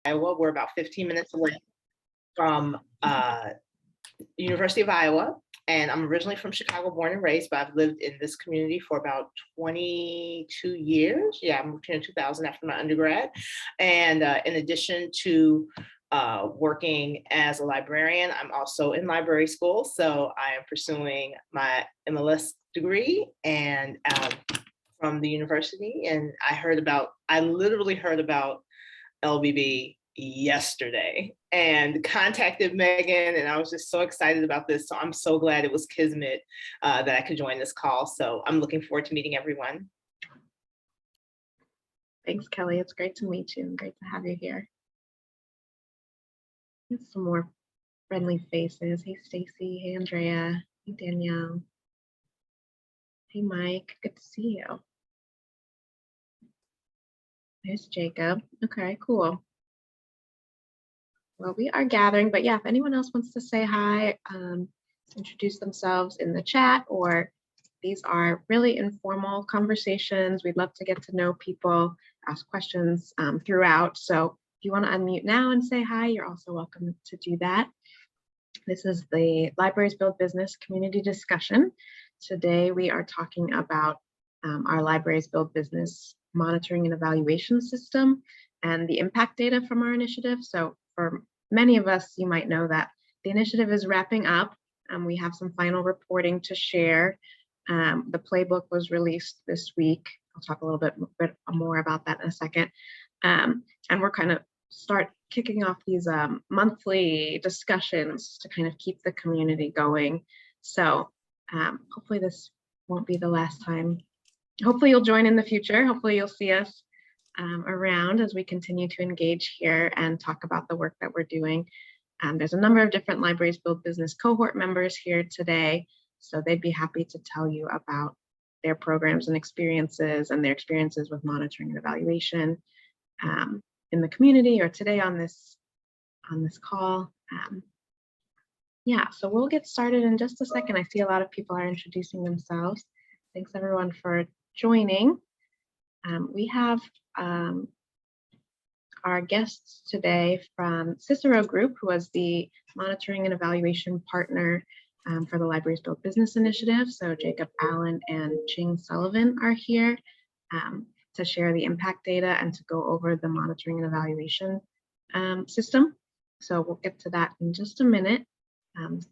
Iowa. We're about 15 minutes away from University of Iowa, and I'm originally from Chicago, born and raised, but I've lived in this community for about 22 years. Yeah, I moved here in 2000 after my undergrad. And in addition to working as a librarian, I'm also in library school. So I am pursuing my MLS degree and from the university. And I literally heard about LBB yesterday and contacted Megan, and I was just so excited about this. So I'm so glad it was Kismet that I could join this call. So I'm looking forward to meeting everyone. Thanks, Kelly. It's great to meet you and great to have you here. There's some more friendly faces. Hey, Stacy. Hey, Andrea. Hey, Danielle. Hey, Mike. Good to see you. There's Jacob. Okay, cool. Well, we are gathering, but yeah, if anyone else wants to say hi, introduce themselves in the chat, or these are really informal conversations. We'd love to get to know people, ask questions throughout. So if you want to unmute now and say hi, you're also welcome to do that. This is the Libraries Build Business community discussion. Today we are talking about our Libraries Build Business monitoring and evaluation system and the impact data from our initiative. So for many of us, you might know that the initiative is wrapping up. We have some final reporting to share. The playbook was released this week. I'll talk a little bit more about that in a second. And we're kind of start kicking off these monthly discussions to kind of keep the community going. So hopefully this won't be the last time. Hopefully you'll join in the future. Hopefully you'll see us around as we continue to engage here and talk about the work that we're doing. There's a number of different Libraries Build Business cohort members here today, so they'd be happy to tell you about their programs and experiences and their experiences with monitoring and evaluation in the community or today on this call. Yeah, so we'll get started in just a second. I see a lot of people are introducing themselves. Thanks everyone for joining. We have our guests today from Cicero Group, who was the monitoring and evaluation partner for the Libraries Build Business Initiative. So Jacob Allen and Ching Sullivan are here to share the impact data and to go over the monitoring and evaluation system. So we'll get to that in just a minute,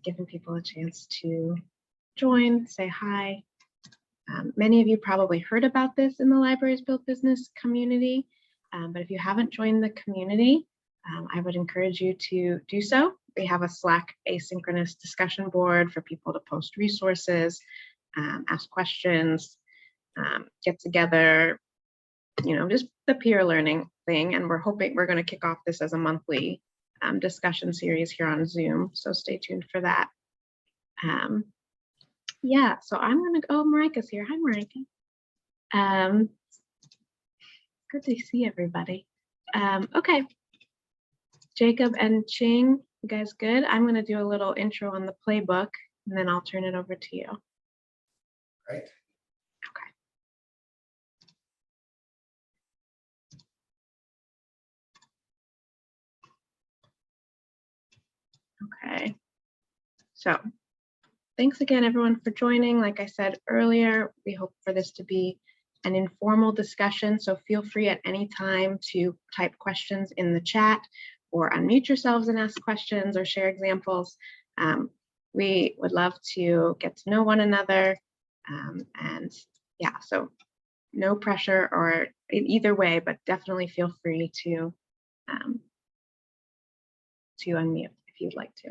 giving people a chance to join, say hi. Many of you probably heard about this in the Libraries Build Business community, but if you haven't joined the community, I would encourage you to do so. We have a Slack asynchronous discussion board for people to post resources, ask questions, get together, just the peer learning thing. And we're hoping we're going to kick off this as a monthly discussion series here on Zoom. So stay tuned for that. Yeah, so I'm going to go, Marika's here. Hi, Marika. Good to see everybody. Okay, Jacob and Ching, you guys good? I'm going to do a little intro on the playbook, and then I'll turn it over to you. Great. Okay, so thanks again, everyone, for joining. Like I said earlier, we hope for this to be an informal discussion, so feel free at any time to type questions in the chat or unmute yourselves and ask questions or share examples. We would love to get to know one another, and yeah, so no pressure or either way, but definitely feel free to unmute if you'd like to.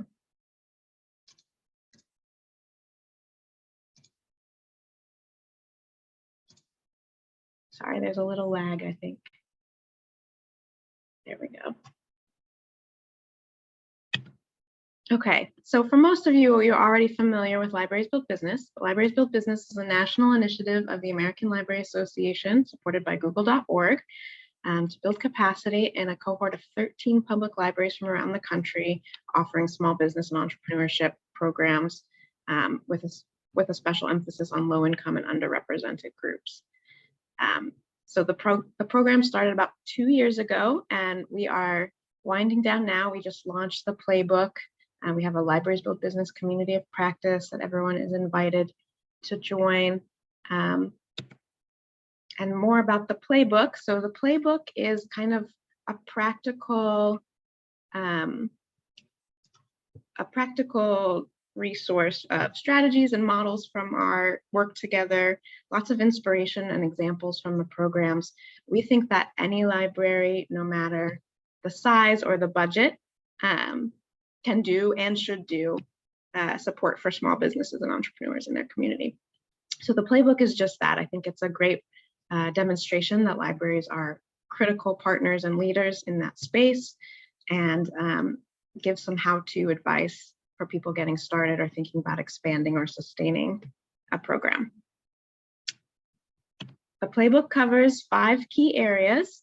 Sorry, there's a little lag, I think. There we go. Okay, so for most of you, you're already familiar with Libraries Build Business. Libraries Build Business is a national initiative of the American Library Association, supported by google.org, to build capacity in a cohort of 13 public libraries from around the country, offering small business and entrepreneurship programs with a special emphasis on low-income and underrepresented groups. So the program started about 2 years ago, and we are winding down now. We just launched the playbook, and we have a Libraries Build Business community of practice that everyone is invited to join. And more about the playbook. So the playbook is kind of a practical resource of strategies and models from our work together, lots of inspiration and examples from the programs. We think that any library, no matter the size or the budget, can do and should do support for small businesses and entrepreneurs in their community. So the playbook is just that. I think it's a great demonstration that libraries are critical partners and leaders in that space, and give some how-to advice for people getting started or thinking about expanding or sustaining a program. The playbook covers 5 key areas: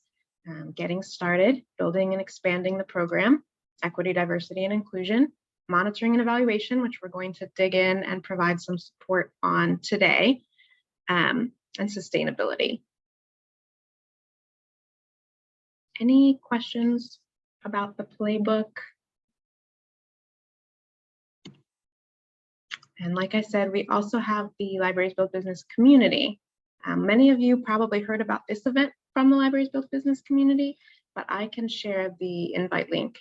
getting started, building and expanding the program, equity, diversity, and inclusion, monitoring and evaluation, which we're going to dig in and provide some support on today, and sustainability. Any questions about the playbook? And like I said, we also have the Libraries Build Business community. Many of you probably heard about this event from the Libraries Build Business community, but I can share the invite link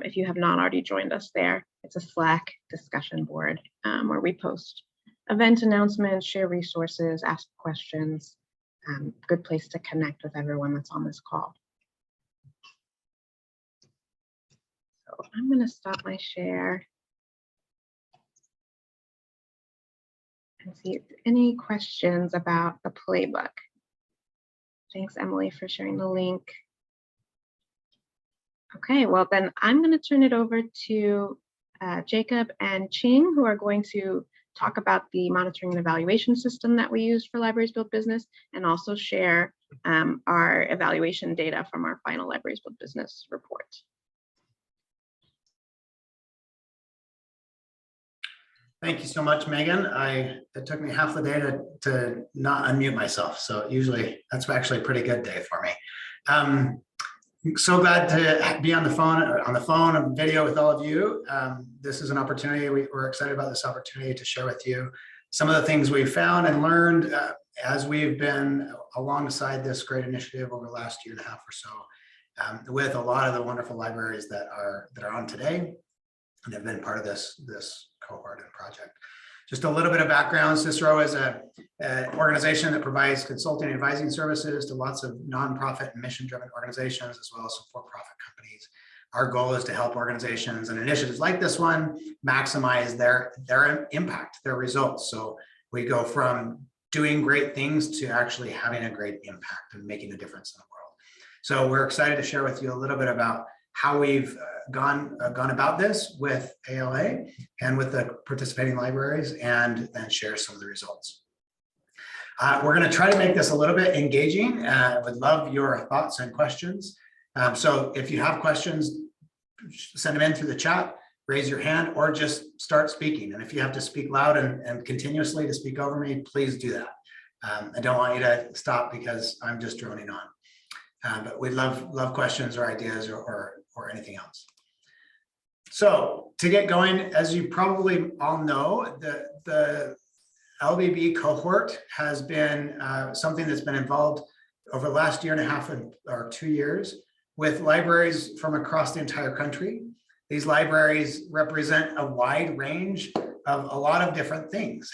if you have not already joined us there. It's a Slack discussion board where we post event announcements, share resources, ask questions. Good place to connect with everyone that's on this call. So I'm going to stop my share and see if any questions about the playbook. Thanks, Emily, for sharing the link. Okay, well then I'm going to turn it over to Jacob and Ching, who are going to talk about the monitoring and evaluation system that we use for Libraries Build Business, and also share our evaluation data from our final Libraries Build Business report. Thank you so much, Megan. It took me half the day to not unmute myself. So usually that's actually a pretty good day for me. So glad to be on the phone and video with all of you. This is an opportunity. We're excited about this opportunity to share with you some of the things we've found and learned as we've been alongside this great initiative over the last 1.5 years or so, with a lot of the wonderful libraries that are on today and have been part of this cohort and project. Just a little bit of background. Cicero is an organization that provides consulting and advising services to lots of nonprofit and mission-driven organizations, as well as some for-profit companies. Our goal is to help organizations and initiatives like this one maximize their impact, their results. So we go from doing great things to actually having a great impact and making a difference in the world. So we're excited to share with you a little bit about how we've gone about this with ALA and with the participating libraries, and then share some of the results. We're going to try to make this a little bit engaging. Would love your thoughts and questions. So if you have questions, send them in through the chat, raise your hand, or just start speaking. And if you have to speak loud and continuously to speak over me, please do that. I don't want you to stop because I'm just droning on. But we'd love questions or ideas or anything else. So to get going, as you probably all know, the LBB cohort has been something that's been involved over the last 1.5 years or 2 years with libraries from across the entire country. These libraries represent a wide range of a lot of different things.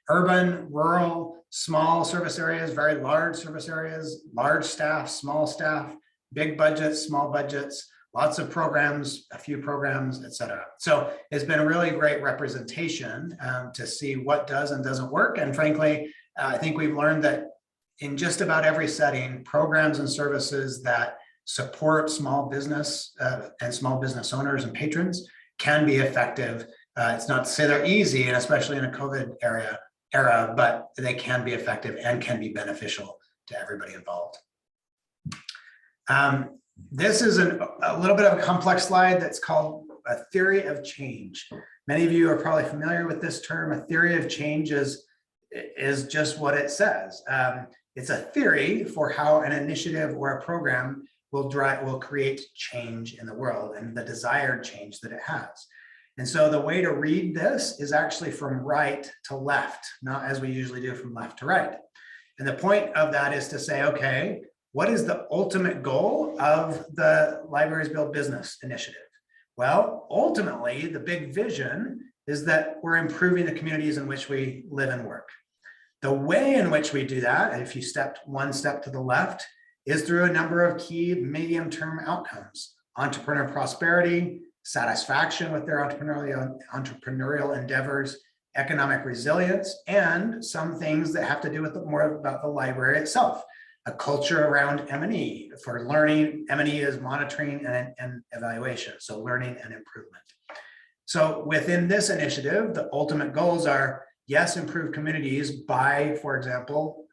Urban, rural, small service areas, very large service areas, large staff, small staff, big budgets, small budgets, lots of programs, a few programs, et cetera. So it's been a really great representation to see what does and doesn't work. And frankly, I think we've learned that in just about every setting, programs and services that support small business and small business owners and patrons can be effective. It's not to say they're easy, and especially in a COVID era, but they can be effective and can be beneficial to everybody involved. This is a little bit of a complex slide that's called a theory of change. Many of you are probably familiar with this term. A theory of change is just what it says. It's a theory for how an initiative or a program will create change in the world and the desired change that it has. And so the way to read this is actually from right to left, not as we usually do from left to right. And the point of that is to say, okay, what is the ultimate goal of the Libraries Build Business initiative? Well, ultimately, the big vision is that we're improving the communities in which we live and work. The way in which we do that, if you stepped one step to the left, is through a number of key medium-term outcomes: entrepreneur prosperity, satisfaction with their entrepreneurial endeavors, economic resilience, and some things that have to do with more about the library itself. A culture around M&E. For learning, M&E is monitoring and evaluation, so learning and improvement. So within this initiative, the ultimate goals are, yes, improve communities by, for example,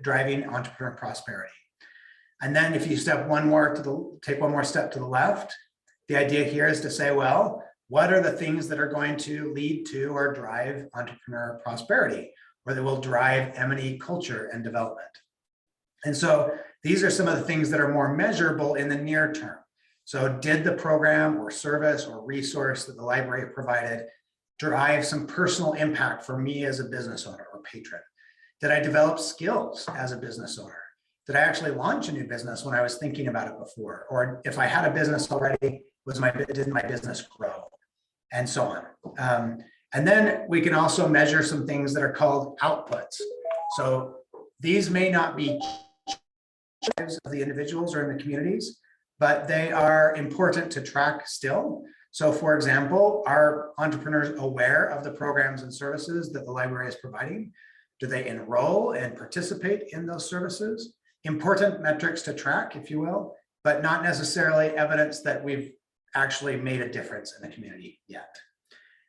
driving entrepreneur prosperity. And then if you take one more step to the left, the idea here is to say, well, what are the things that are going to lead to or drive entrepreneur prosperity, or that will drive M&E culture and development? And so these are some of the things that are more measurable in the near term. So did the program or service or resource that the library provided drive some personal impact for me as a business owner or patron? Did I develop skills as a business owner? Did I actually launch a new business when I was thinking about it before? Or if I had a business already, did my business grow? And so on. And then we can also measure some things that are called outputs. So these may not be lives of the individuals or in the communities, but they are important to track still. So for example, are entrepreneurs aware of the programs and services that the library is providing? Do they enroll and participate in those services? Important metrics to track, if you will, but not necessarily evidence that we've actually made a difference in the community yet.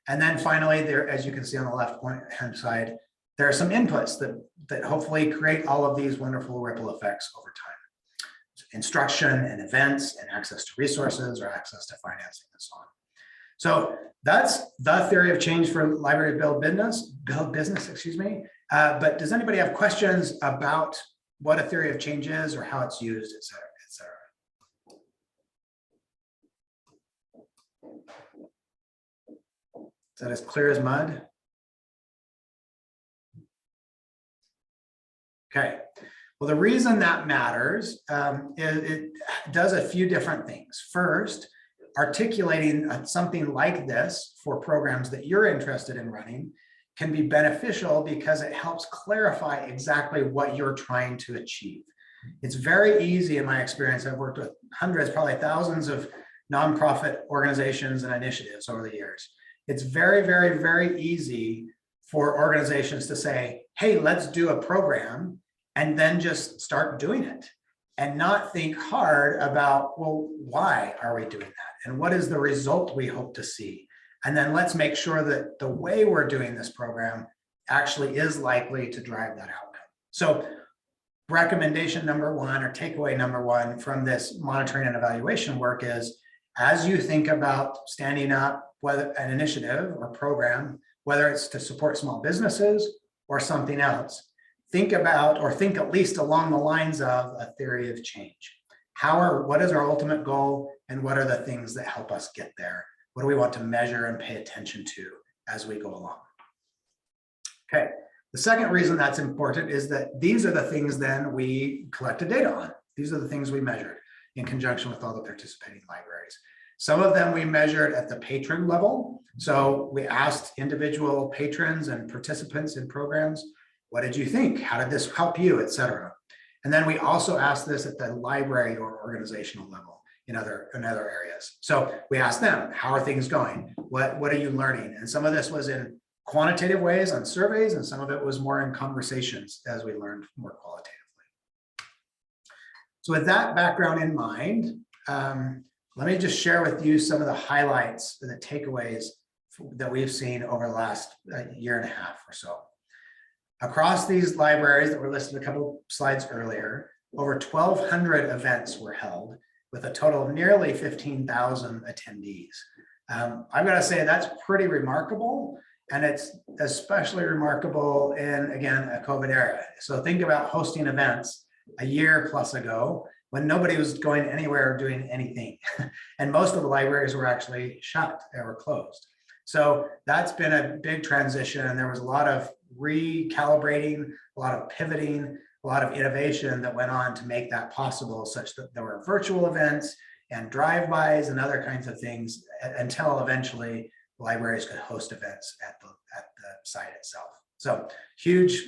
And then finally, there, as you can see on the left hand side, there are some inputs that hopefully create all of these wonderful ripple effects over time. So instruction and events and access to resources or access to financing and so on. So that's the theory of change for library build business, excuse me. But does anybody have questions about what a theory of change is or how it's used, et cetera, et cetera? Is that as clear as mud? Okay, well, the reason that matters is it does a few different things. First, articulating something like this for programs that you're interested in running can be beneficial because it helps clarify exactly what you're trying to achieve. It's very easy in my experience. I've worked with hundreds, probably thousands of nonprofit organizations and initiatives over the years. It's very, very, very easy for organizations to say, hey, let's do a program, and then just start doing it and not think hard about, well, why are we doing that? And what is the result we hope to see? And then let's make sure that the way we're doing this program actually is likely to drive that outcome. So recommendation number one, or takeaway number one from this monitoring and evaluation work is, as you think about standing up whether an initiative or program, whether it's to support small businesses or something else, think about, or think at least along the lines of a theory of change. What is our ultimate goal, and what are the things that help us get there? What do we want to measure and pay attention to as we go along? Okay, the second reason that's important is that these are the things then we collected data on. These are the things we measured in conjunction with all the participating libraries. Some of them we measured at the patron level. So we asked individual patrons and participants in programs, what did you think? How did this help you, et cetera? And then we also asked this at the library or organizational level in other areas. So we asked them, how are things going? What are you learning? And some of this was in quantitative ways on surveys, and some of it was more in conversations as we learned more qualitatively. So with that background in mind, let me just share with you some of the highlights, the takeaways that we've seen over the last year and a half or so. Across these libraries that were listed a couple slides earlier, over 1,200 events were held with a total of nearly 15,000 attendees. I've got to say that's pretty remarkable, and it's especially remarkable in, again, a COVID era. So think about hosting events a year plus ago when nobody was going anywhere or doing anything. And most of the libraries were actually shut, they were closed. So that's been a big transition, and there was a lot of recalibrating, a lot of pivoting, a lot of innovation that went on to make that possible, such that there were virtual events and drive-bys and other kinds of things until eventually libraries could host events at the site itself. So huge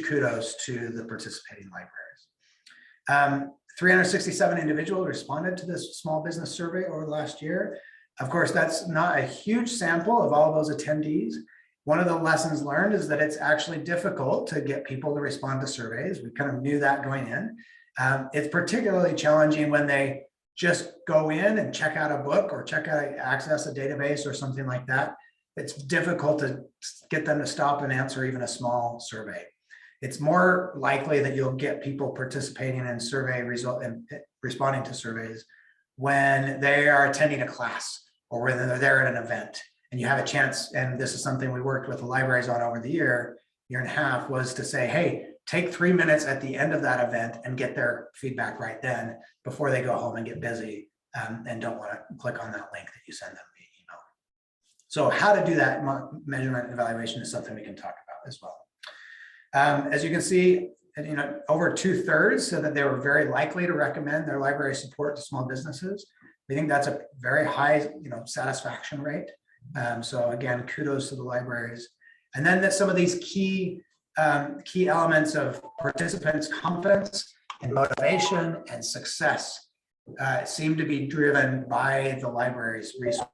kudos to the participating libraries. 367 individuals responded to this small business survey over the last year. Of course, that's not a huge sample of all those attendees. One of the lessons learned is that it's actually difficult to get people to respond to surveys. We kind of knew that going in. It's particularly challenging when they just go in and check out a book or access a database or something like that. It's difficult to get them to stop and answer even a small survey. It's more likely that you'll get people participating in survey result and responding to surveys when they are attending a class or when they're there at an event and you have a chance. And this is something we worked with the libraries on over the year and a half, was to say, hey, take 3 minutes at the end of that event and get their feedback right then before they go home and get busy and don't want to click on that link that you send them via email. So how to do that measurement and evaluation is something we can talk about as well. As you can see, over 2/3 said that they were very likely to recommend their library support to small businesses. We think that's a very high, satisfaction rate. So again, kudos to the libraries. And then that some of these key elements of participants' confidence and motivation and success seem to be driven by the library's resources.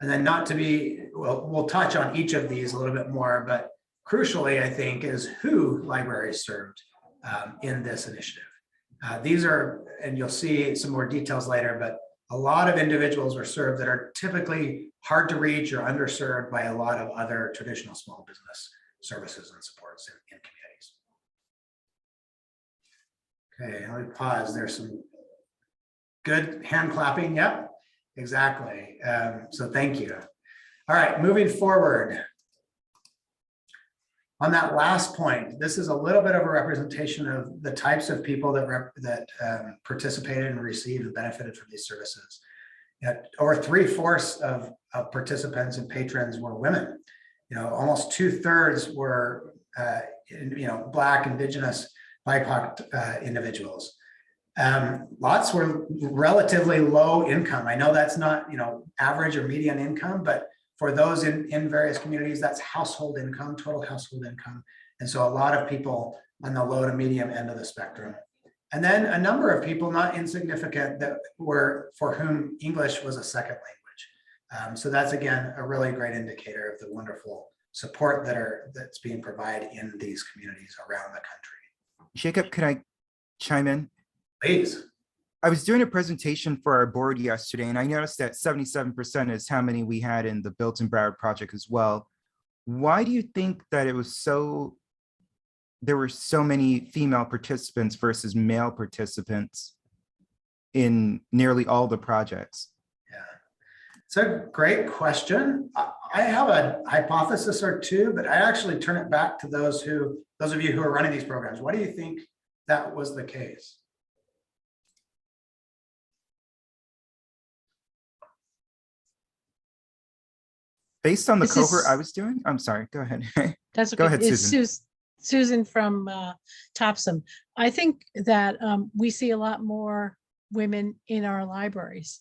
And then we'll touch on each of these a little bit more, but crucially, I think, is who libraries served in this initiative. These are, and you'll see some more details later, but a lot of individuals were served that are typically hard to reach or underserved by a lot of other traditional small business services and supports in communities. Okay, let me pause. There's some good hand clapping. Yep, exactly. So thank you. All right, moving forward. On that last point, this is a little bit of a representation of the types of people that participated and received and benefited from these services. Over 3/4 of participants and patrons were women. Almost 2/3 were Black, Indigenous, BIPOC individuals. Lots were relatively low income. I know that's not average or median income, but for those in various communities, that's household income, total household income. And so a lot of people on the low to medium end of the spectrum. And then a number of people, not insignificant, that were for whom English was a second language. So that's, again, a really great indicator of the wonderful support that's being provided in these communities around the country. Jacob, could I chime in? Please. I was doing a presentation for our board yesterday, and I noticed that 77% is how many we had in the Built in Broward project as well. Why do you think that there were so many female participants versus male participants in nearly all the projects? Yeah, it's a great question. I have a hypothesis or two, but I actually turn it back to those of you who are running these programs. Why do you think that was the case? Based on the cohort I was doing? I'm sorry, go ahead. That's okay. Go ahead, It's Susan. Susan from Topsom. I think that we see a lot more women in our libraries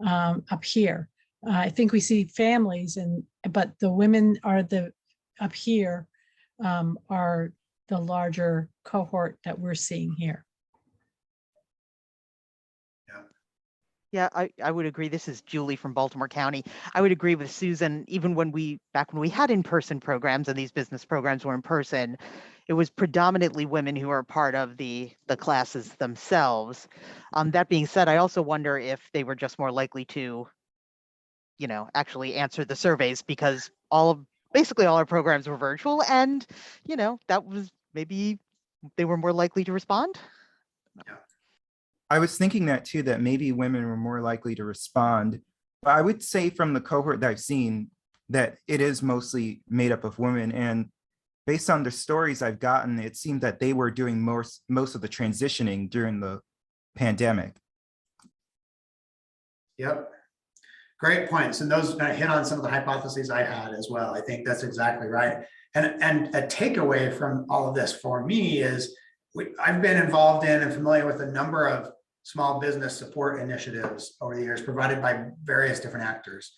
up here. I think we see families, but the women are up here are the larger cohort that we're seeing here. Yeah, I would agree. This is Julie from Baltimore County. I would agree with Susan. Even back when we had in-person programs and these business programs were in person, it was predominantly women who are part of the classes themselves. That being said, I also wonder if they were just more likely to, actually answer the surveys, because basically all our programs were virtual, and that was maybe they were more likely to respond. Yeah. I was thinking that too, that maybe women were more likely to respond. But I would say from the cohort that I've seen that it is mostly made up of women. And based on the stories I've gotten, it seemed that they were doing most of the transitioning during the pandemic. Yep. Great points. And those hit on some of the hypotheses I had as well. I think that's exactly right. And a takeaway from all of this for me is I've been involved in and familiar with a number of small business support initiatives over the years provided by various different actors.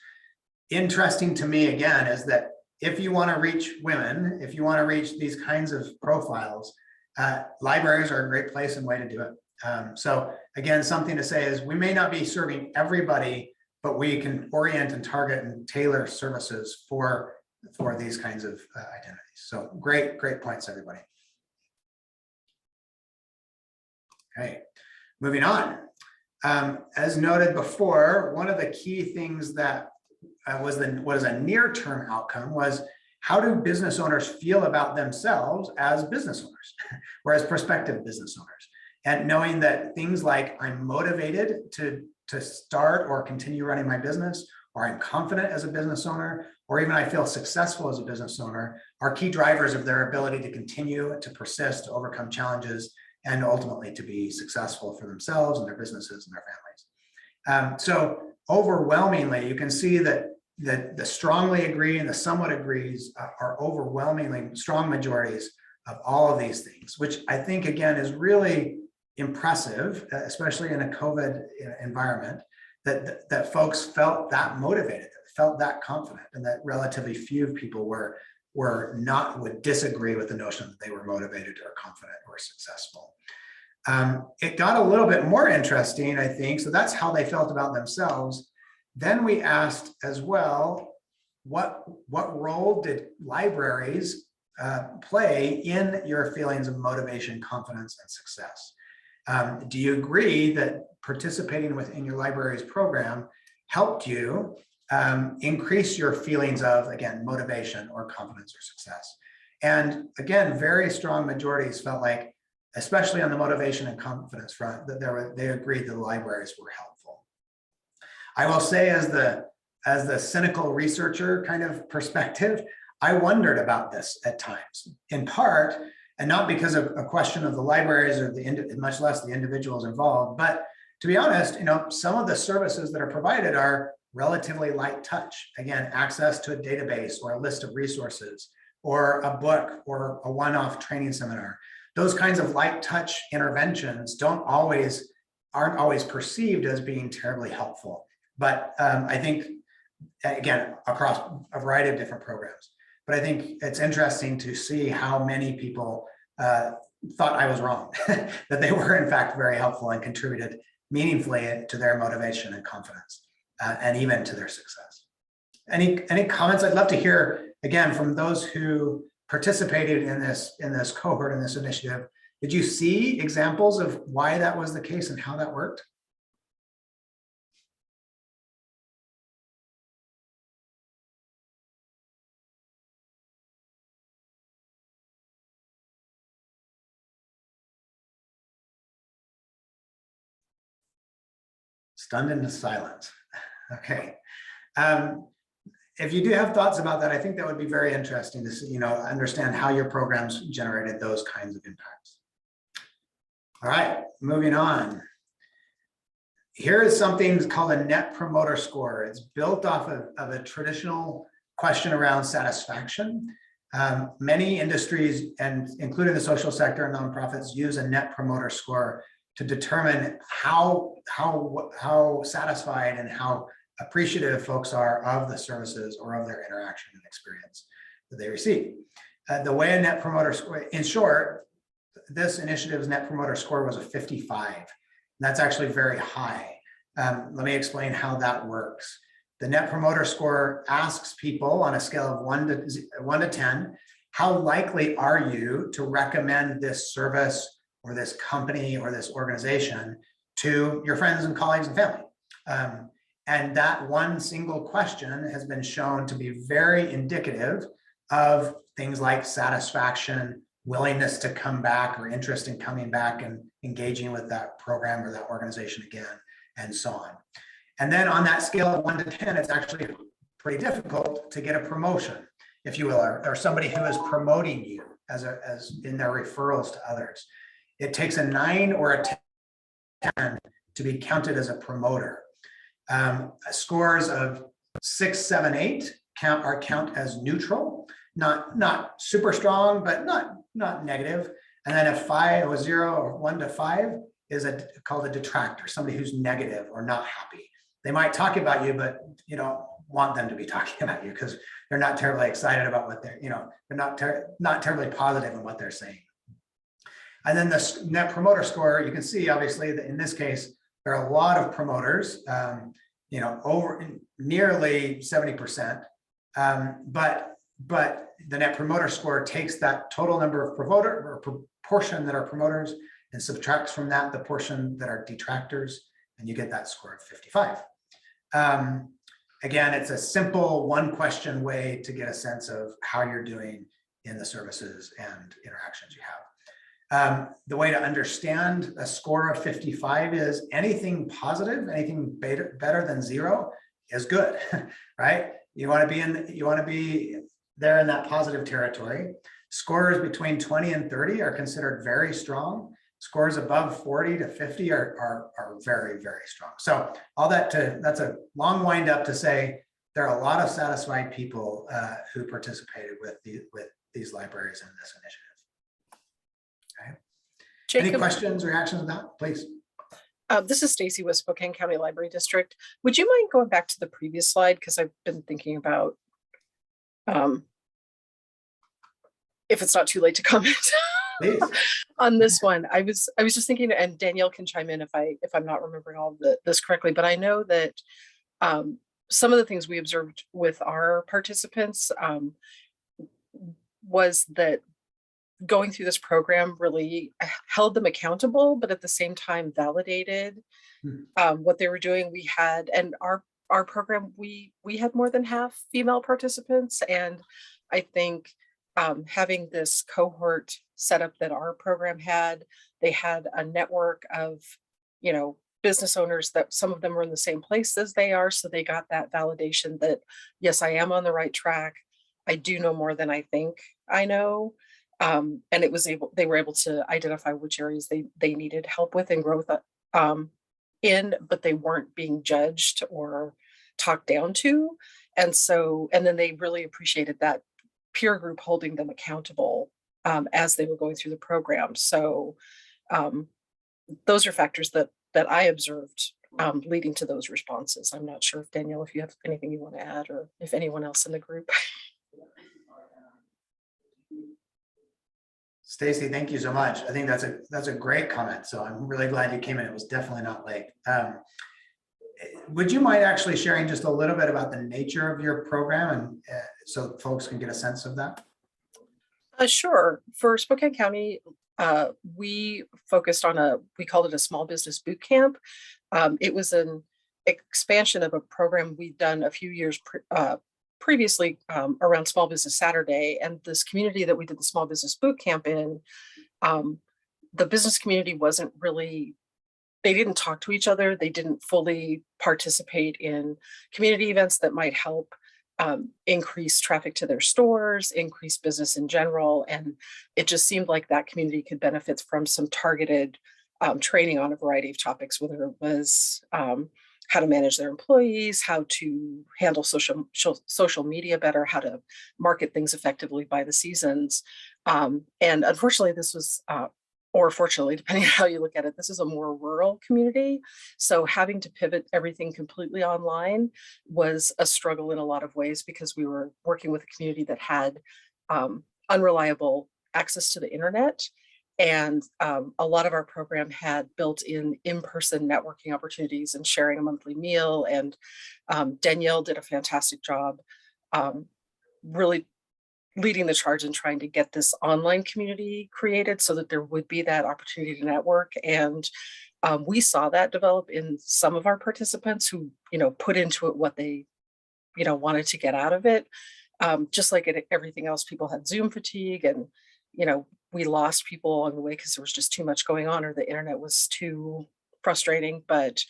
Interesting to me, again, is that if you want to reach women, if you want to reach these kinds of profiles, libraries are a great place and way to do it. So again, something to say is we may not be serving everybody, but we can orient and target and tailor services for these kinds of identities. So great points, everybody. Okay, moving on. As noted before, one of the key things that was a near-term outcome was how do business owners feel about themselves as business owners or as prospective business owners? And knowing that things like I'm motivated to start or continue running my business, or I'm confident as a business owner, or even I feel successful as a business owner are key drivers of their ability to continue, to persist, to overcome challenges, and ultimately to be successful for themselves and their businesses and their families. So overwhelmingly, you can see that the strongly agree and the somewhat agrees are overwhelmingly strong majorities of all of these things, which I think, again, is really impressive, especially in a COVID environment, that folks felt that motivated, felt that confident, and that relatively few people would disagree with the notion that they were motivated or confident or successful. It got a little bit more interesting, I think. So that's how they felt about themselves. Then we asked as well, what role did libraries play in your feelings of motivation, confidence, and success? Do you agree that participating within your library's program helped you increase your feelings of, again, motivation or confidence or success? And again, very strong majorities felt like, especially on the motivation and confidence front, that they agreed that the libraries were helpful. I will say, as the cynical researcher kind of perspective, I wondered about this at times, in part, and not because of a question of the libraries or much less the individuals involved, but to be honest, some of the services that are provided are relatively light touch. Again, access to a database or a list of resources or a book or a one-off training seminar. Those kinds of light touch interventions aren't always perceived as being terribly helpful. But I think, again, across a variety of different programs. But I think it's interesting to see how many people thought I was wrong, that they were in fact very helpful and contributed meaningfully to their motivation and confidence, and even to their success. Any comments? I'd love to hear, again, from those who participated in this cohort, in this initiative. Did you see examples of why that was the case and how that worked? Stunned into silence. Okay. If you do have thoughts about that, I think that would be very interesting to see, understand how your programs generated those kinds of impacts. All right, moving on. Here is something called a Net Promoter Score. It's built off of a traditional question around satisfaction. Many industries, and including the social sector and nonprofits, use a Net Promoter Score to determine how satisfied and how appreciative folks are of the services or of their interaction and experience that they receive. The way a Net Promoter Score, in short, this initiative's Net Promoter Score was a 55. And that's actually very high. Let me explain how that works. The Net Promoter Score asks people on a scale of 1 to 10, how likely are you to recommend this service or this company or this organization to your friends and colleagues and family? And that one single question has been shown to be very indicative of things like satisfaction, willingness to come back, or interest in coming back and engaging with that program or that organization again, and so on. And then on that scale of 1 to 10, it's actually pretty difficult to get a promotion. if you will, or somebody who is promoting you as in their referrals to others. It takes a 9 or a 10 to be counted as a promoter. Scores of 6, 7, 8 count as neutral, not super strong, but not negative. And then a 5 or 0 or 1 to 5 is called a detractor, somebody who's negative or not happy. They might talk about you, but you don't want them to be talking about you because they're not terribly excited about what they're not terribly positive in what they're saying. And then the net promoter score, you can see obviously that in this case, there are a lot of promoters, over nearly 70%. But the net promoter score takes that total number of proportion that are promoters and subtracts from that the portion that are detractors, and you get that score of 55. Again, it's a simple 1-question way to get a sense of how you're doing in the services and interactions you have. The way to understand a score of 55 is anything positive, anything better than 0 is good, right? You want to be there in that positive territory. Scores between 20 and 30 are considered very strong. Scores above 40 to 50 are very, very strong. So all that's a long wind up to say there are a lot of satisfied people who participated with these libraries in this initiative. Okay. Jacob, Any questions, reactions on that, please? this is Stacy with Spokane County Library District. Would you mind going back to the previous slide? Because I've been thinking about if it's not too late to comment on this one. I was just thinking, and Danielle can chime in if I'm not remembering all of this correctly, but I know that some of the things we observed with our participants was that going through this program really held them accountable, but at the same time validated what they were doing. We had, and our program, we had more than half female participants. And I think having this cohort setup that our program had, they had a network of, business owners that some of them were in the same place as they are. So they got that validation that, yes, I am on the right track. I do know more than I think I know. And they were able to identify which areas they needed help with and growth in, but they weren't being judged or talked down to. And then they really appreciated that peer group holding them accountable as they were going through the program. So those are factors that I observed leading to those responses. I'm not sure if Danielle, if you have anything you want to add, or if anyone else in the group. Stacy, thank you so much. I think that's a great comment. So I'm really glad you came in. It was definitely not late. Would you mind actually sharing just a little bit about the nature of your program, and so folks can get a sense of that? Sure. For Spokane County, we focused on we called it a small business boot camp. It was an expansion of a program we'd done a few years previously around Small Business Saturday. And this community that we did the small business boot camp in, the business community wasn't really, they didn't talk to each other. They didn't fully participate in community events that might help increase traffic to their stores, increase business in general. And it just seemed like that community could benefit from some targeted training on a variety of topics, whether it was how to manage their employees, how to handle social media better, how to market things effectively by the seasons. And unfortunately, this was, or fortunately, depending on how you look at it, this is a more rural community. So having to pivot everything completely online was a struggle in a lot of ways, because we were working with a community that had unreliable access to the internet. And a lot of our program had in-person networking opportunities and sharing a monthly meal. And Danielle did a fantastic job really leading the charge in trying to get this online community created so that there would be that opportunity to network. And we saw that develop in some of our participants who, put into it what they, wanted to get out of it. Just like everything else, people had Zoom fatigue, and, we lost people along the way because there was just too much going on, or the internet was too frustrating. But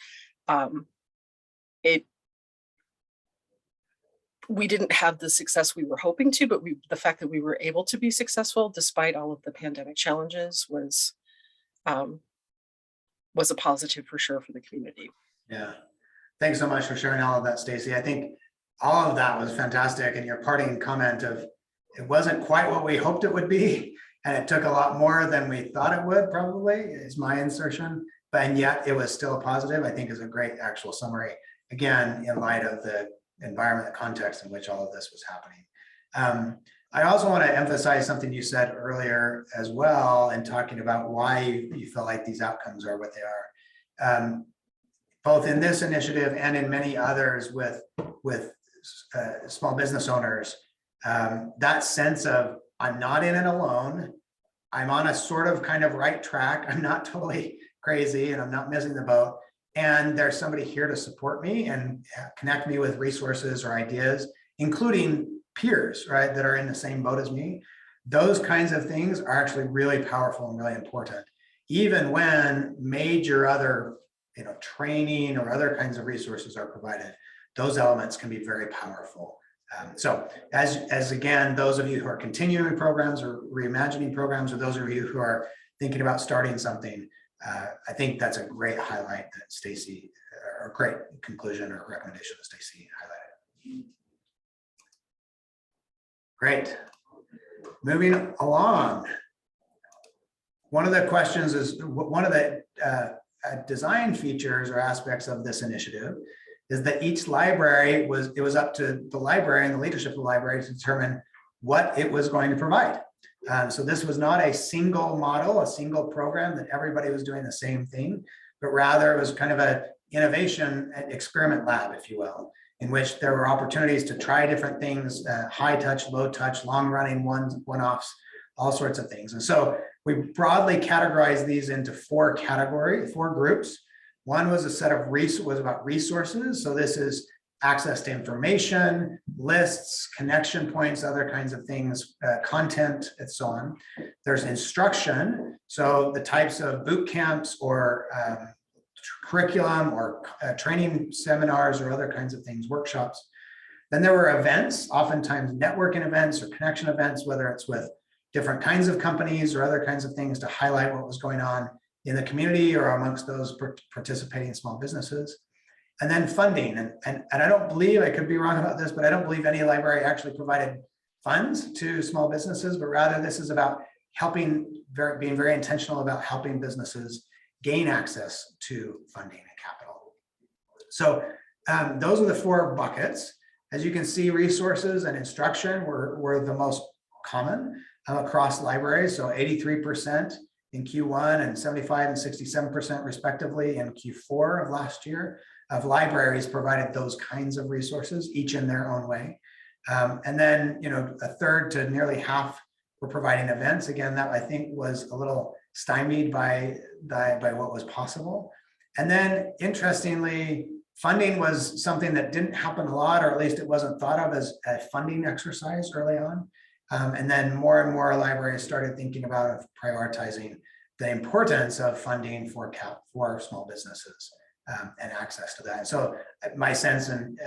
we didn't have the success we were hoping to, but the fact that we were able to be successful despite all of the pandemic challenges was a positive for sure for the community. Yeah. Thanks so much for sharing all of that, Stacy. I think all of that was fantastic. And your parting comment of it wasn't quite what we hoped it would be, and it took a lot more than we thought it would, probably, is my insertion. And yet it was still a positive, I think, is a great actual summary, again, in light of the environment, the context in which all of this was happening. I also want to emphasize something you said earlier as well, in talking about why you feel like these outcomes are what they are. Both in this initiative and in many others with small business owners, that sense of I'm not in it alone. I'm on a sort of kind of right track. I'm not totally crazy and I'm not missing the boat. And there's somebody here to support me and connect me with resources or ideas, including peers, right, that are in the same boat as me. Those kinds of things are actually really powerful and really important, even when major other, training or other kinds of resources are provided. Those elements can be very powerful. So as again, those of you who are continuing programs or reimagining programs, or those of you who are thinking about starting something, I think that's a great highlight that Stacy, or great conclusion or recommendation that Stacy highlighted. Great. Moving along. One of the questions is, one of the design features or aspects of this initiative is that each library it was up to the library and the leadership of the library to determine what it was going to provide. So this was not a single model, a single program that everybody was doing the same thing, but rather it was kind of an innovation experiment lab, if you will, in which there were opportunities to try different things, high touch, low touch, long running one-offs, all sorts of things. And so we broadly categorized these into four groups. One was a set of was about resources. So this is access to information, lists, connection points, other kinds of things, content, and so on. There's instruction. So the types of boot camps or curriculum or training seminars or other kinds of things, workshops. Then there were events, oftentimes networking events or connection events, whether it's with different kinds of companies or other kinds of things to highlight what was going on in the community or amongst those participating small businesses. And then funding. And I don't believe, I could be wrong about this, but I don't believe any library actually provided funds to small businesses, but rather this is about helping, being very intentional about helping businesses gain access to funding and capital. So those are the four buckets. As you can see, resources and instruction were the most common across libraries. So 83% in Q1 and 75 and 67% respectively in Q4 of last year of libraries provided those kinds of resources, each in their own way. And then, a third to nearly half were providing events. Again, that I think was a little stymied by what was possible. And then interestingly, funding was something that didn't happen a lot, or at least it wasn't thought of as a funding exercise early on. And then more and more libraries started thinking about prioritizing the importance of funding for small businesses and access to that. And so my sense, and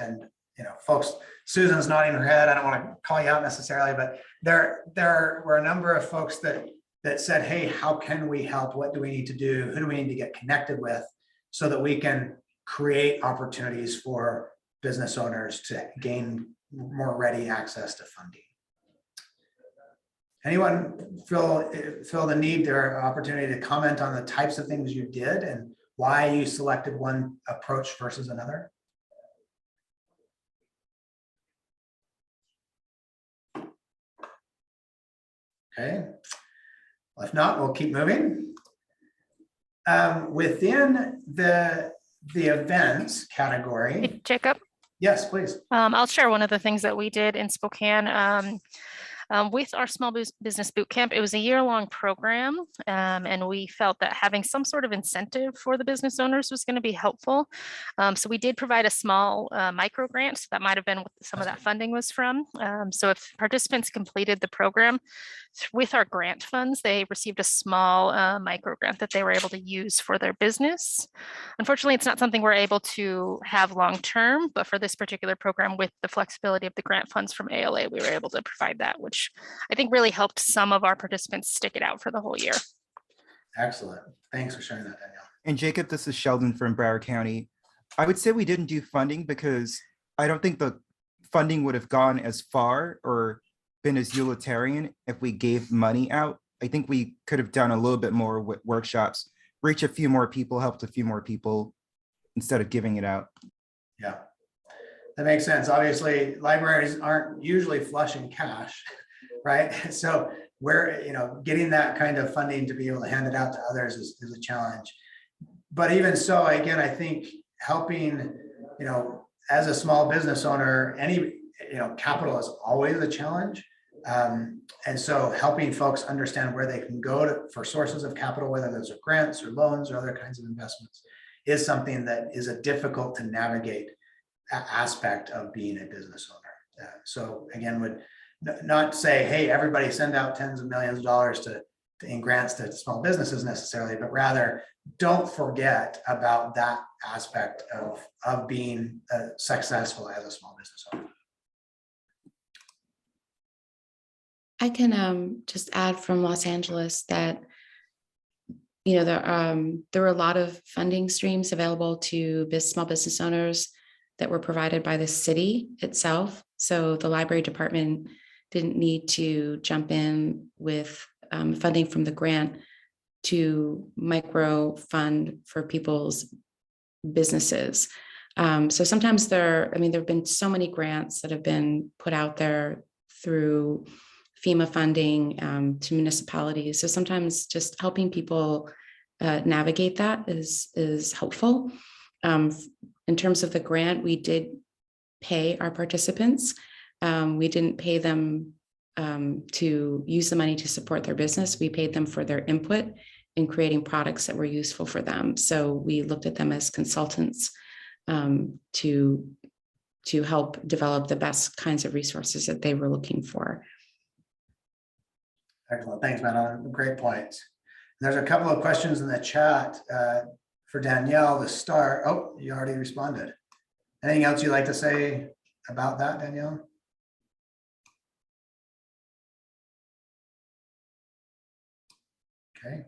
folks, Susan's nodding her head, I don't want to call you out necessarily, but there were a number of folks that said, hey, how can we help? What do we need to do? Who do we need to get connected with so that we can create opportunities for business owners to gain more ready access to funding? Anyone feel the need or opportunity to comment on the types of things you did and why you selected one approach versus another? Okay, well, if not, we'll keep moving. Within the events category. Hey, Jacob. Yes, please. I'll share one of the things that we did in Spokane. With our small business boot camp, it was a year-long program, and we felt that having some sort of incentive for the business owners was going to be helpful. So we did provide a small micro grant. So that might have been what some of that funding was from. So if participants completed the program with our grant funds, they received a small micro grant that they were able to use for their business. Unfortunately, it's not something we're able to have long-term, but for this particular program, with the flexibility of the grant funds from ALA, we were able to provide that, which I think really helped some of our participants stick it out for the whole year. Excellent. Thanks for sharing that, Danielle. And Jacob, this is Sheldon from Broward County. I would say we didn't do funding because I don't think the funding would have gone as far or been as utilitarian if we gave money out. I think we could have done a little bit more with workshops, reach a few more people, helped a few more people instead of giving it out. Yeah, that makes sense. Obviously, libraries aren't usually flush in cash, right? So we're, getting that kind of funding to be able to hand it out to others is a challenge. But even so, again, I think helping, as a small business owner, any, capital is always a challenge. And so helping folks understand where they can go for sources of capital, whether those are grants or loans or other kinds of investments, is something that is a difficult to navigate aspect of being a business owner. So again, would not say, hey, everybody send out tens of millions of dollars in grants to small businesses necessarily, but rather don't forget about that aspect of being successful as a small business owner. I can just add from Los Angeles that there were a lot of funding streams available to small business owners that were provided by the city itself. So the library department didn't need to jump in with funding from the grant to micro fund for people's businesses. So sometimes there have been so many grants that have been put out there through FEMA funding to municipalities. So sometimes just helping people navigate that is helpful. In terms of the grant, we did pay our participants. We didn't pay them to use the money to support their business. We paid them for their input in creating products that were useful for them. So we looked at them as consultants to help develop the best kinds of resources that they were looking for. Excellent. Thanks, Madeline. Great points. There's a couple of questions in the chat for Danielle to start. Oh, you already responded. Anything else you'd like to say about that, Danielle? Okay.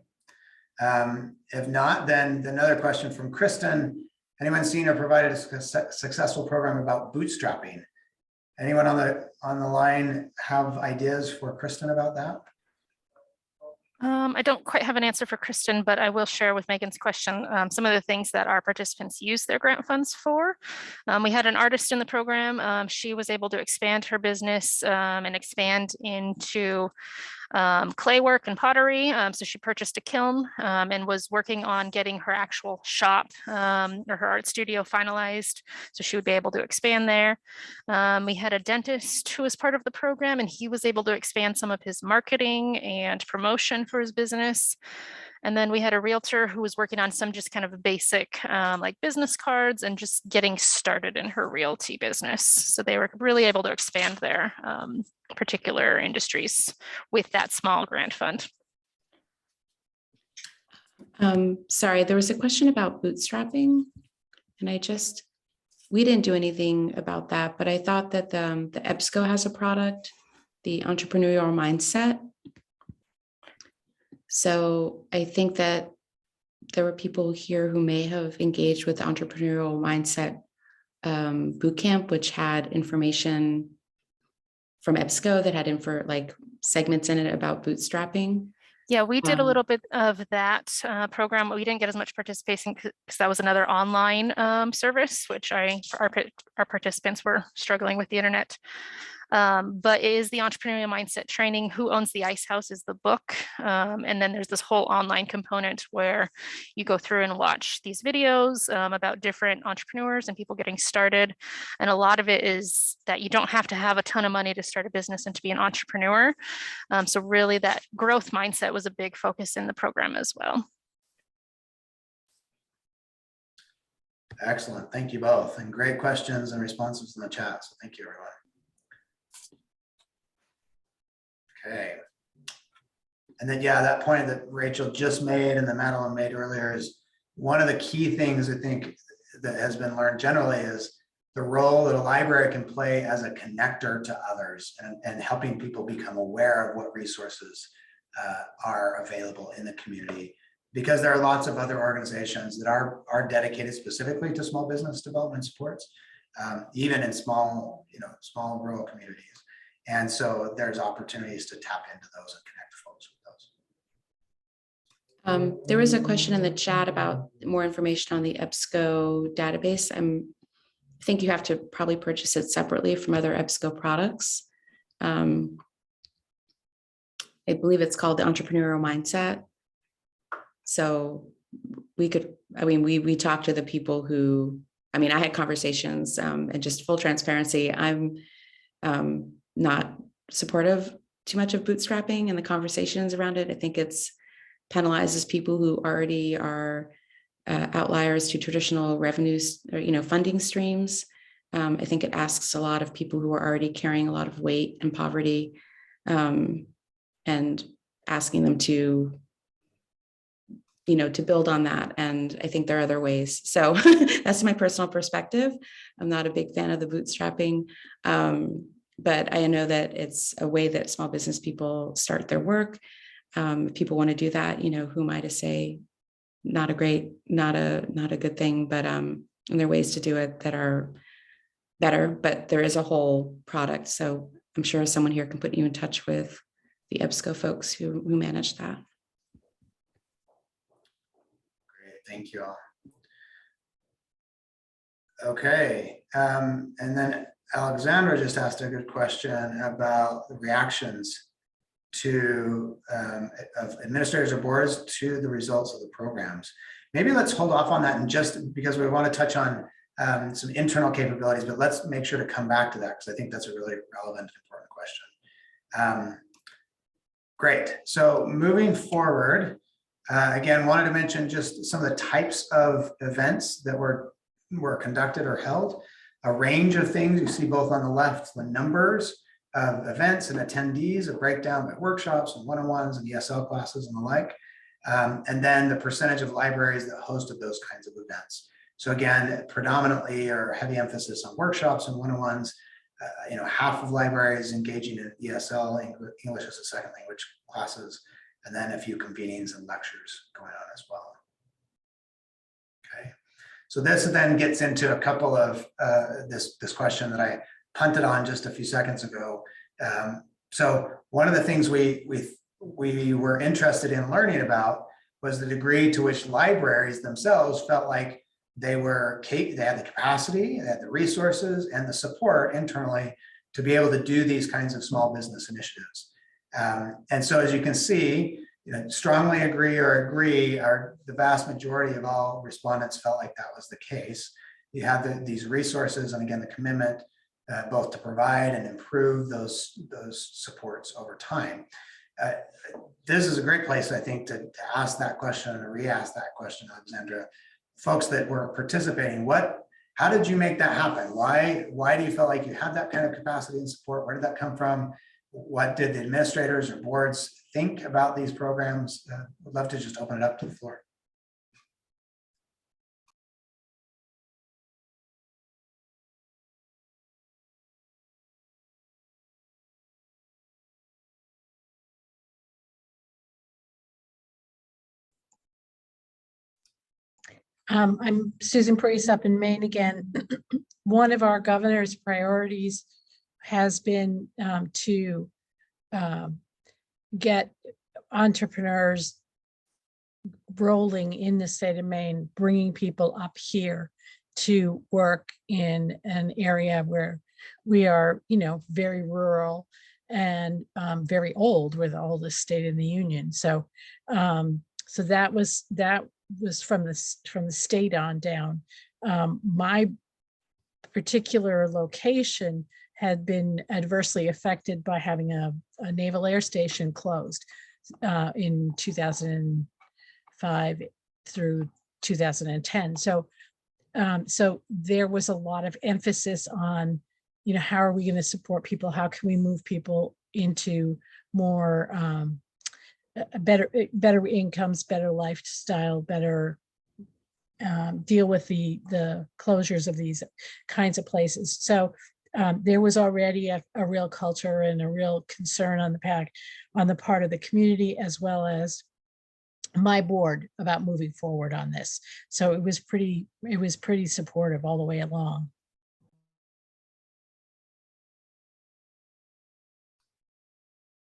If not, then another question from Kristen. Anyone seen or provided a successful program about bootstrapping? Anyone on the line have ideas for Kristen about that? I don't quite have an answer for Kristen, but I will share with Megan's question some of the things that our participants use their grant funds for. We had an artist in the program. She was able to expand her business and expand into clay work and pottery. So she purchased a kiln and was working on getting her actual shop or her art studio finalized. So she would be able to expand there. We had a dentist who was part of the program, and he was able to expand some of his marketing and promotion for his business. And then we had a realtor who was working on some just kind of basic like business cards and just getting started in her realty business. So they were really able to expand their particular industries with that small grant fund. Sorry, there was a question about bootstrapping, and we didn't do anything about that, but I thought that the EBSCO has a product, the entrepreneurial mindset. So I think that there were people here who may have engaged with the entrepreneurial mindset bootcamp, which had information from EBSCO that had like segments in it about bootstrapping. Yeah, we did a little bit of that program. We didn't get as much participation because that was another online service, which our participants were struggling with the internet. But it is the entrepreneurial mindset training. Who Owns the Ice House is the book. And then there's this whole online component where you go through and watch these videos about different entrepreneurs and people getting started. And a lot of it is that you don't have to have a ton of money to start a business and to be an entrepreneur. So really that growth mindset was a big focus in the program as well. Excellent. Thank you both. And great questions and responses in the chat. So thank you, everyone. Okay. And then, yeah, that point that Rachel just made and that Madeline made earlier is one of the key things I think that has been learned generally is the role that a library can play as a connector to others and helping people become aware of what resources are available in the community. Because there are lots of other organizations that are dedicated specifically to small business development supports, even in small rural communities. And so there's opportunities to tap into those and connect folks with those. There was a question in the chat about more information on the EBSCO database. I think you have to probably purchase it separately from other EBSCO products. I believe it's called the Entrepreneurial Mindset. So we could, we talked to the people who, I had conversations and just full transparency. I'm not supportive too much of bootstrapping and the conversations around it. I think it's penalizes people who already are outliers to traditional revenues or, funding streams. I think it asks a lot of people who are already carrying a lot of weight and poverty and asking them to build on that. And I think there are other ways. So that's my personal perspective. I'm not a big fan of the bootstrapping, but I know that it's a way that small business people start their work. If people want to do that, who am I to say not a good thing, but and there are ways to do it that are better, but there is a whole product. So I'm sure someone here can put you in touch with the EBSCO folks who manage that. Thank you all. Okay, and then Alexandra just asked a good question about the reactions to of administrators or boards to the results of the programs. Maybe let's hold off on that, and just because we want to touch on some internal capabilities, but let's make sure to come back to that because I think that's a really relevant and important question. Great. So moving forward. Again, wanted to mention just some of the types of events that were conducted or held, a range of things. You see both on the left, the numbers of events and attendees, a breakdown by workshops and one-on-ones and ESL classes and the like, and then the percentage of libraries that hosted those kinds of events. So again, predominantly or heavy emphasis on workshops and one-on-ones, half of libraries engaging in ESL, English as a second language classes, and then a few convenings and lectures going on as well. Okay, so this then gets into a couple of this question that I punted on just a few seconds ago. So one of the things we were interested in learning about was the degree to which libraries themselves felt like they had the capacity, they had the resources and the support internally to be able to do these kinds of small business initiatives. And so as you can see, strongly agree, the vast majority of all respondents felt like that was the case. You have these resources and again, the commitment both to provide and improve those supports over time. This is a great place, I think, to ask that question and to re-ask that question, Alexandra. Folks that were participating, how did you make that happen? Why do you feel like you had that kind of capacity and support? Where did that come from? What did the administrators or boards think about these programs? Would love to just open it up to the floor. I'm Susan Priest up in Maine again. One of our governor's priorities has been to get entrepreneurs rolling in the state of Maine, bringing people up here to work in an area where We are, very rural and very old. We're the oldest state in the union. So that was from the state on down. My particular location had been adversely affected by having a naval air station closed in 2005 through 2010. So there was a lot of emphasis on, how are we going to support people? How can we move people into more better incomes, better lifestyle, better deal with the closures of these kinds of places. So there was already a real culture and a real concern on the part of the community, as well as my board, about moving forward on this. So it was pretty supportive all the way along.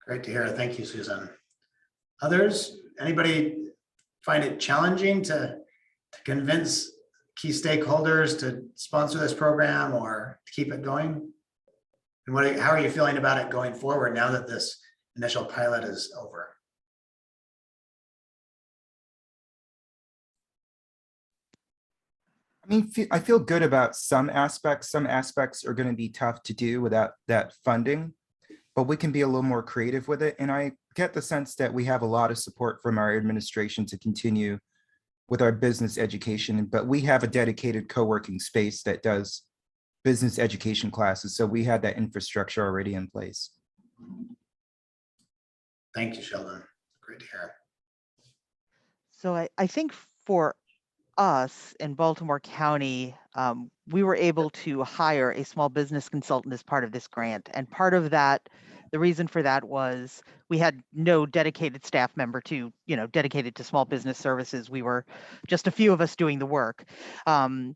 Great to hear. Thank you, Susan. Others, anybody find it challenging to convince key stakeholders to sponsor this program or to keep it going? And how are you feeling about it going forward now that this initial pilot is over? I mean, I feel good about some aspects. Some aspects are going to be tough to do without that funding, but we can be a little more creative with it. And I get the sense that we have a lot of support from our administration to continue with our business education, but we have a dedicated co-working space that does business education classes. So we had that infrastructure already in place. Thank you, Sheldon. Great to hear. So I think for us in Baltimore County, we were able to hire a small business consultant as part of this grant. And part of that, the reason for that was we had no dedicated staff member dedicated to small business services. We were just a few of us doing the work. And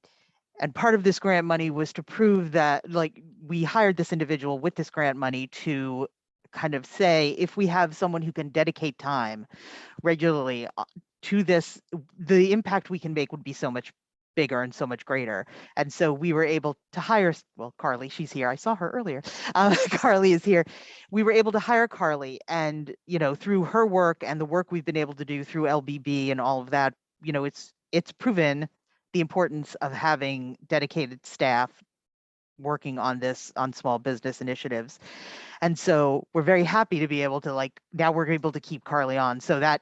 part of this grant money was to prove that, we hired this individual with this grant money to kind of say, if we have someone who can dedicate time regularly to this, the impact we can make would be so much bigger and so much greater. And so we were able to hire, Carly, she's here. I saw her earlier. Carly is here. We were able to hire Carly, and, through her work and the work we've been able to do through LBB and all of that, it's proven the importance of having dedicated staff working on small business initiatives. And so we're very happy to be able to, now we're able to keep Carly on. So that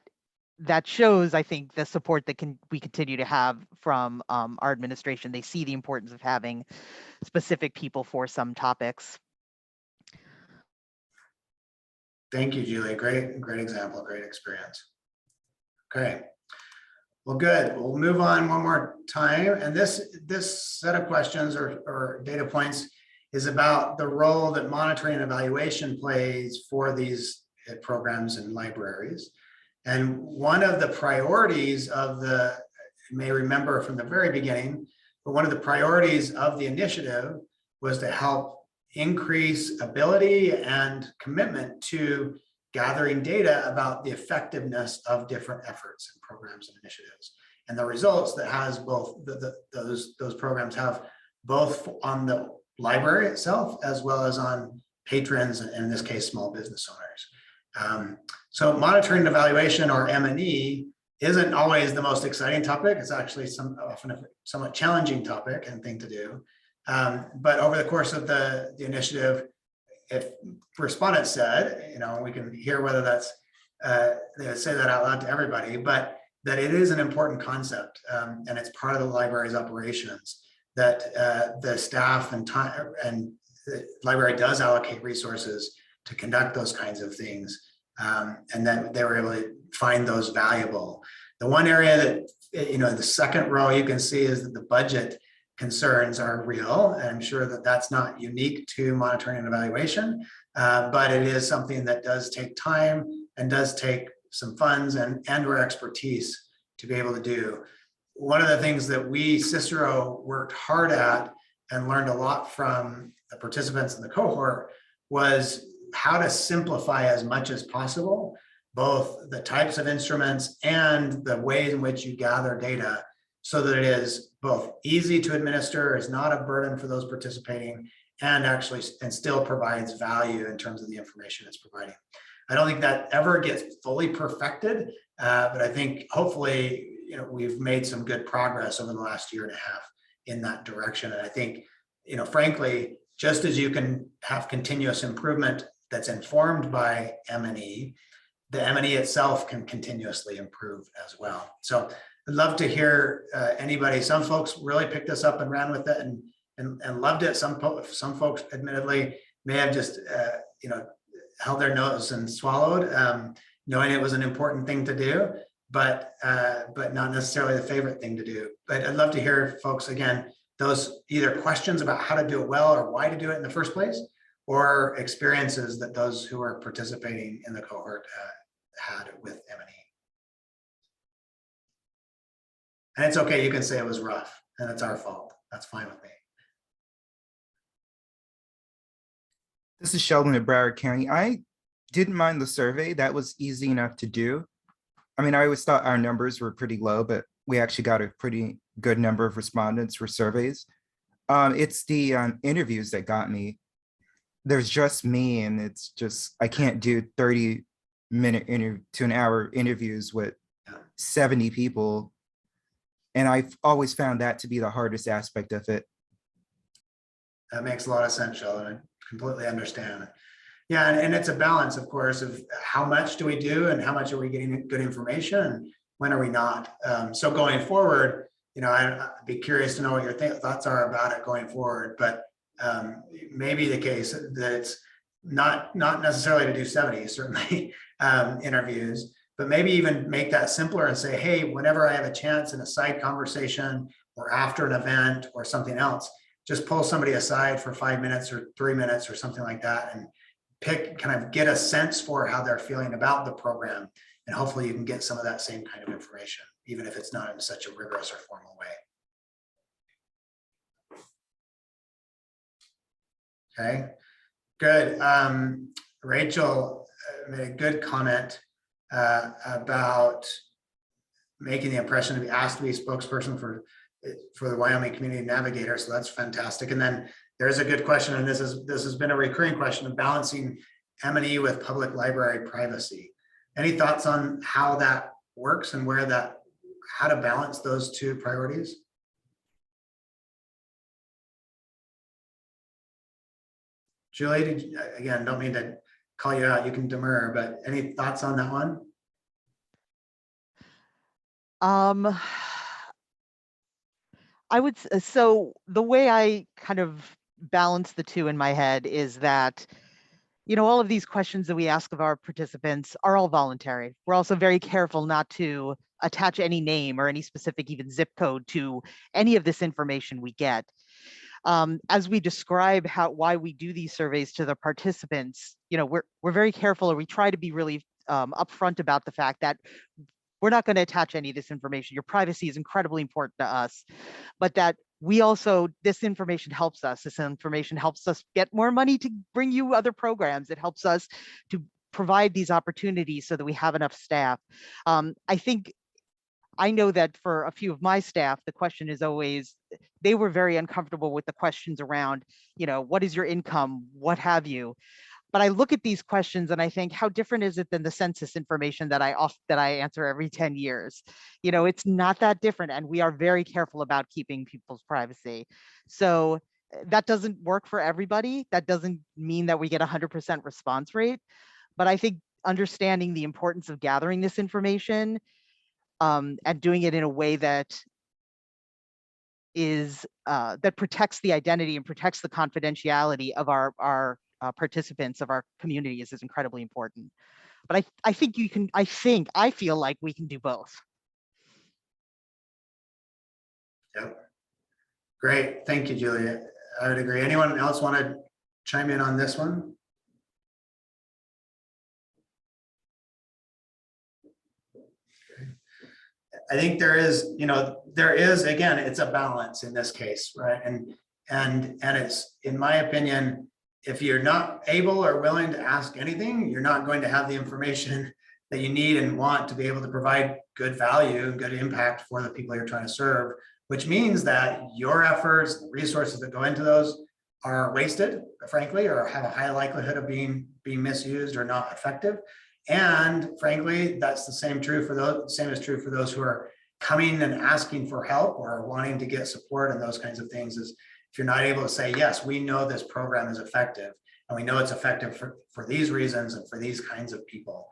shows, I think, the support that we continue to have from our administration. They see the importance of having specific people for some topics. Thank you, Julie. Great example, great experience. Okay. Well, good. We'll move on one more time. And this set of questions or data points is about the role that monitoring and evaluation plays for these programs and libraries. And one of the priorities you may remember from the very beginning, but one of the priorities of the initiative was to help increase ability and commitment to gathering data about the effectiveness of different efforts and programs and initiatives, and the results that has both those programs have both on the library itself as well as on patrons, and in this case, small business owners. So monitoring and evaluation, or M&E, isn't always the most exciting topic. It's actually often a somewhat challenging topic and thing to do. But over the course of the initiative, if respondents said, we can hear whether that's, they say that out loud to everybody, but that it is an important concept, and it's part of the library's operations, that the staff and time and the library does allocate resources to conduct those kinds of things, and that they were able to find those valuable. The one area that, the second row you can see is that the budget concerns are real. And I'm sure that that's not unique to monitoring and evaluation, but it is something that does take time and does take some funds and or expertise to be able to do. One of the things that we, Cicero, worked hard at and learned a lot from the participants in the cohort was how to simplify as much as possible, both the types of instruments and the ways in which you gather data, so that it is both easy to administer, is not a burden for those participating, and actually and still provides value in terms of the information it's providing. I don't think that ever gets fully perfected, but I think hopefully, we've made some good progress over the last year and a half in that direction. And I think, frankly, just as you can have continuous improvement that's informed by M&E, the M&E itself can continuously improve as well. So I'd love to hear anybody. Some folks really picked this up and ran with it and loved it. Some folks admittedly may have just held their nose and swallowed, knowing it was an important thing to do, but not necessarily the favorite thing to do. But I'd love to hear folks, again, those either questions about how to do it well or why to do it in the first place, or experiences that those who are participating in the cohort had with M&E. And it's okay, you can say it was rough and it's our fault. That's fine with me. This is Sheldon at Broward County. I didn't mind the survey. That was easy enough to do. I mean, I always thought our numbers were pretty low, but we actually got a pretty good number of respondents for surveys. It's the interviews that got me. There's just me, and it's just, I can't do 30-minute to an hour interviews with 70 people. And I've always found that to be the hardest aspect of it. That makes a lot of sense, Sheldon. I completely understand. Yeah, and it's a balance, of course, of how much do we do and how much are we getting good information and when are we not. So going forward, I'd be curious to know what your thoughts are about it going forward, but maybe the case that it's not necessarily to do 70, certainly, interviews, but maybe even make that simpler and say, hey, whenever I have a chance in a side conversation or after an event or something else, just pull somebody aside for 5 minutes or 3 minutes or something like that and kind of get a sense for how they're feeling about the program. And hopefully you can get some of that same kind of information, even if it's not in such a rigorous or formal way. Okay, good. Rachel made a good comment about making the impression to be asked to be a spokesperson for the Wyoming Community Navigator. So that's fantastic. And then there's a good question, and this has been a recurring question of balancing M&E with public library privacy. Any thoughts on how that works and how to balance those two priorities? Julie, again, don't mean to call you out, you can demur, but any thoughts on that one? So the way I kind of balance the two in my head is that, all of these questions that we ask of our participants are all voluntary. We're also very careful not to attach any name or any specific even zip code to any of this information we get. As we describe why we do these surveys to the participants, we're very careful, or we try to be really upfront about the fact that we're not going to attach any of this information. Your privacy is incredibly important to us, but that this information helps us. This information helps us get more money to bring you other programs. It helps us to provide these opportunities so that we have enough staff. I know that for a few of my staff, the question is always, they were very uncomfortable with the questions around, what is your income, what have you. But I look at these questions and I think, how different is it than the census information that I answer every 10 years? It's not that different, and we are very careful about keeping people's privacy. So that doesn't work for everybody. That doesn't mean that we get 100% response rate, but I think understanding the importance of gathering this information and doing it in a way that that protects the identity and protects the confidentiality of our participants, of our communities, is incredibly important. But I feel like we can do both. Yep. Great. Thank you, Julia. I would agree. Anyone else want to chime in on this one? I think there is, again, it's a balance in this case, right? And it's, in my opinion, if you're not able or willing to ask anything, you're not going to have the information that you need and want to be able to provide good value and good impact for the people you're trying to serve, which means that your efforts, the resources that go into those are wasted, frankly, or have a high likelihood of being misused or not effective. And frankly, that's the same is true for those who are coming and asking for help or wanting to get support and those kinds of things. Is if you're not able to say, yes, we know this program is effective and we know it's effective for these reasons and for these kinds of people.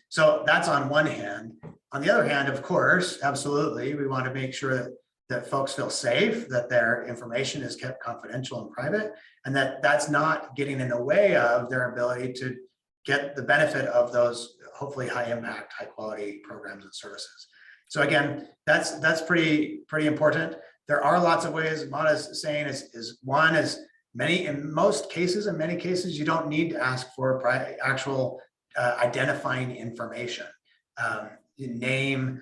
So that's on one hand. On the other hand, of course, absolutely, we want to make sure that folks feel safe, that their information is kept confidential and private, and that that's not getting in the way of their ability to get the benefit of those hopefully high impact, high quality programs and services. So again, that's pretty important. There are lots of ways. Mana's saying is one is in most cases, you don't need to ask for actual identifying information, name,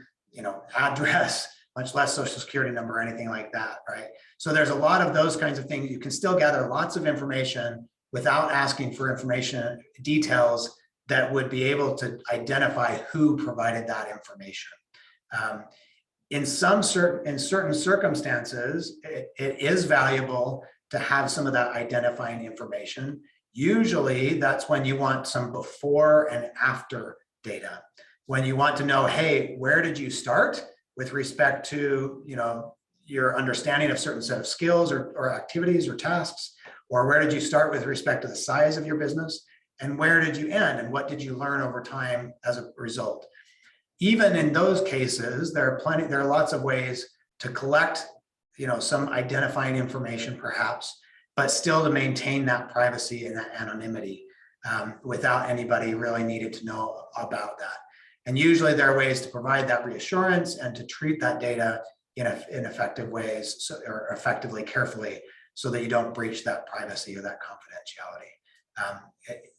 address, much less social security number or anything like that, right? So there's a lot of those kinds of things. You can still gather lots of information without asking for information details that would be able to identify who provided that information. In certain circumstances, it is valuable to have some of that identifying information. Usually that's when you want some before and after data. When you want to know, hey, where did you start with respect to your understanding of certain set of skills or activities or tasks, or where did you start with respect to the size of your business, and where did you end, and what did you learn over time as a result? Even in those cases, there are lots of ways to collect some identifying information perhaps, but still to maintain that privacy and that anonymity without anybody really needed to know about that. And usually there are ways to provide that reassurance and to treat that data in effective ways, or effectively, carefully, so that you don't breach that privacy or that confidentiality.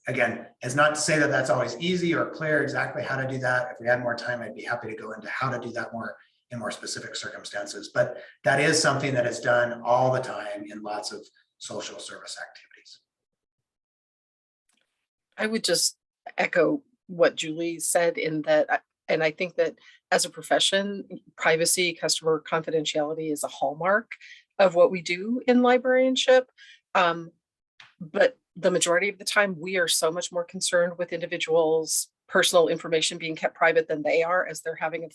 Again, it's not to say that that's always easy or clear exactly how to do that. If we had more time, I'd be happy to go into how to do that in more specific circumstances. But that is something that is done all the time in lots of social service activities. I would just echo what Julie said in that, and I think that as a profession, privacy, customer confidentiality is a hallmark of what we do in librarianship. But the majority of the time, we are so much more concerned with individuals' personal information being kept private than they are, as they're having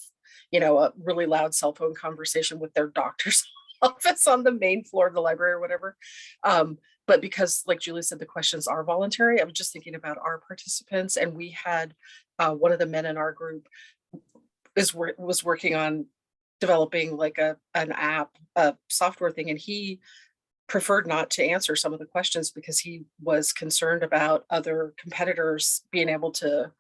a really loud cell phone conversation with their doctor's office on the main floor of the library or whatever. But because, like Julie said, the questions are voluntary, I was just thinking about our participants, and we had one of the men in our group was working on developing like an app, a software thing, and he preferred not to answer some of the questions because he was concerned about other competitors being able to,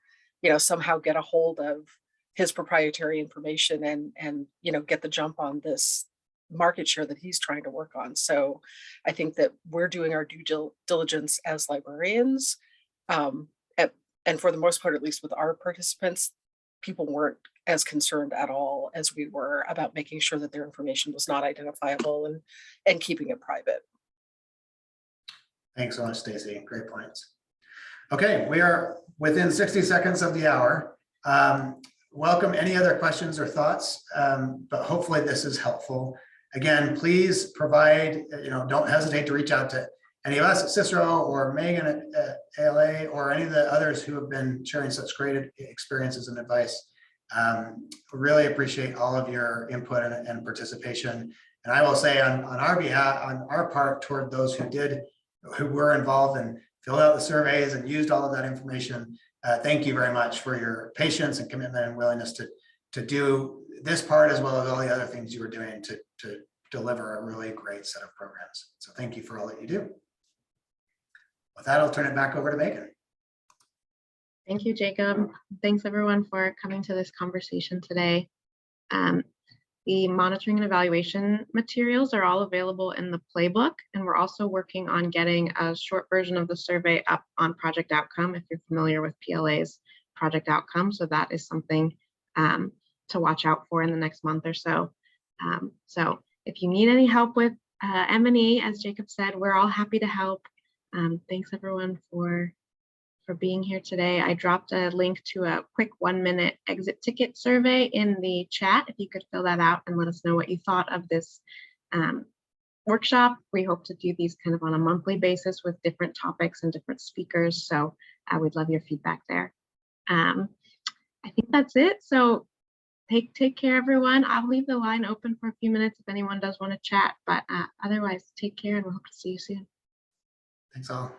somehow get a hold of his proprietary information and get the jump on this market share that he's trying to work on. So I think that we're doing our due diligence as librarians. And for the most part, at least with our participants, people weren't as concerned at all as we were about making sure that their information was not identifiable and keeping it private. Thanks so much, Stacy. Great points. Okay, we are within 60 seconds of the hour. Welcome any other questions or thoughts, but hopefully this is helpful. Again, please provide, don't hesitate to reach out to any of us at Cicero or Megan at ALA or any of the others who have been sharing such great experiences and advice. Really appreciate all of your input and participation. And I will say on our behalf, on our part, toward those who were involved and filled out the surveys and used all of that information, thank you very much for your patience and commitment and willingness to do this part as well as all the other things you were doing to deliver a really great set of programs. So thank you for all that you do. With that, I'll turn it back over to Megan. Thank you, Jacob. Thanks everyone for coming to this conversation today. The monitoring and evaluation materials are all available in the playbook, and we're also working on getting a short version of the survey up on Project Outcome if you're familiar with PLA's Project Outcome. So that is something to watch out for in the next month or so. So if you need any help with M&E, as Jacob said, we're all happy to help. Thanks everyone for being here today. I dropped a link to a quick 1-minute exit ticket survey in the chat. If you could fill that out and let us know what you thought of this workshop. We hope to do these kind of on a monthly basis with different topics and different speakers. So we'd love your feedback there. I think that's it. So take care, everyone. I'll leave the line open for a few minutes if anyone does want to chat, but otherwise take care and we'll hope to see you soon. Thanks all.